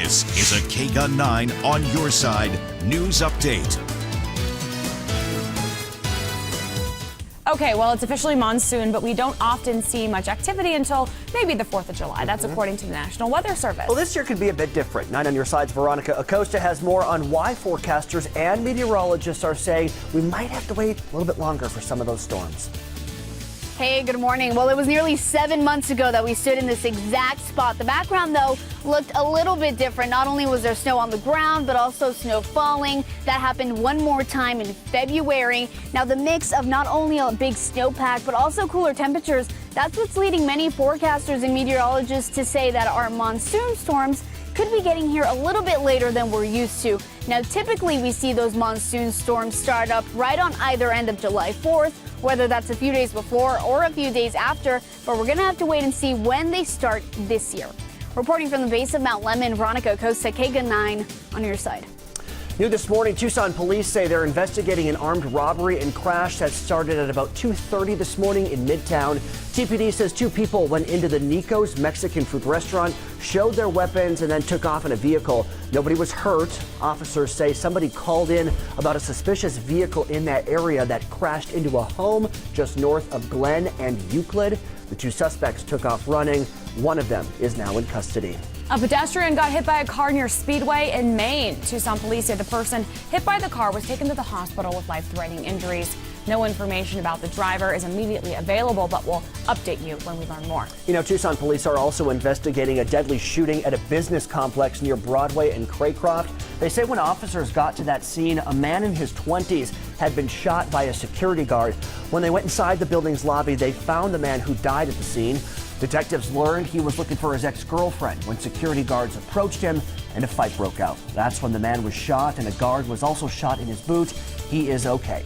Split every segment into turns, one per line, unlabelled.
This is a KGUN9 On Your Side news update.
Okay, well, it's officially monsoon, but we don't often see much activity until maybe the 4th of July. That's according to the National Weather Service.
Well, this year could be a bit different. 9 on Your Side's Veronica Acosta has more on why forecasters and meteorologists are saying we might have to wait a little bit longer for some of those storms.
Hey, good morning. Well, it was nearly 7 months ago that we stood in this exact spot. The background, though, looked a little bit different. Not only was there snow on the ground, but also snow falling. That happened one more time in February. Now, the mix of not only a big snowpack, but also cooler temperatures, that's what's leading many forecasters and meteorologists to say that our monsoon storms could be getting here a little bit later than we're used to. Now, typically we see those monsoon storms start up right on either end of July 4th, whether that's a few days before or a few days after, but we're going to have to wait and see when they start this year. Reporting from the base of Mount Lemmon, Veronica Acosta, KGUN9 On Your Side.
New this morning, Tucson police say they're investigating an armed robbery and crash that started at about 2:30 this morning in Midtown. TPD says two people went into the Nico's Mexican food restaurant, showed their weapons, and then took off in a vehicle. Nobody was hurt. Officers say somebody called in about a suspicious vehicle in that area that crashed into a home just north of Glen and Euclid. The two suspects took off running. One of them is now in custody.
A pedestrian got hit by a car near Speedway in Maine. Tucson police say the person hit by the car was taken to the hospital with life-threatening injuries. No information about the driver is immediately available, but we'll update you when we learn more.
You know, Tucson police are also investigating a deadly shooting at a business complex near Broadway and Craycroft. They say when officers got to that scene, a man in his 20s had been shot by a security guard. When they went inside the building's lobby, they found the man who died at the scene. Detectives learned he was looking for his ex-girlfriend when security guards approached him and a fight broke out. That's when the man was shot, and a guard was also shot in his boot. He is okay.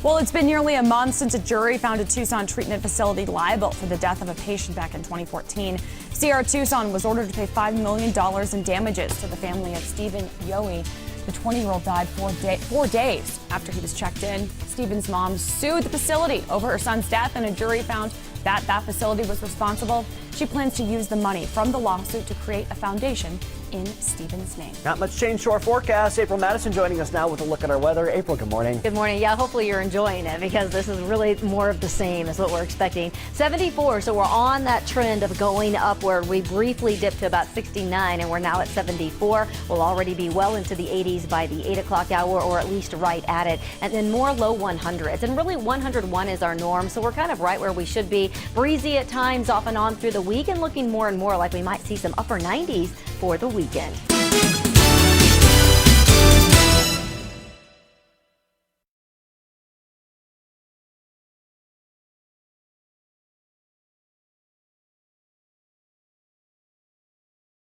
Well, it's been nearly a month since a jury found a Tucson treatment facility liable for the death of a patient back in 2014. CR Tucson was ordered to pay $5 million in damages to the family of Stephen Yohe. The 20-year-old died 4 days after he was checked in. Stephen's mom sued the facility over her son's death, and a jury found that facility was responsible. She plans to use the money from the lawsuit to create a foundation in Stephen's name.
Not much change to our forecast. April Madison joining us now with a look at our weather. April, good morning.
Good morning. Yeah, hopefully you're enjoying it because this is really more of the same is what we're expecting. 74, so we're on that trend of going upward. We briefly dipped to about 69 and we're now at 74. We'll already be well into the 80s by the 8 o'clock hour, or at least right at it. And then more low 100s. And really 101 is our norm, so we're kind of right where we should be. Breezy at times off and on through the week, and looking more and more like we might see some upper 90s for the weekend.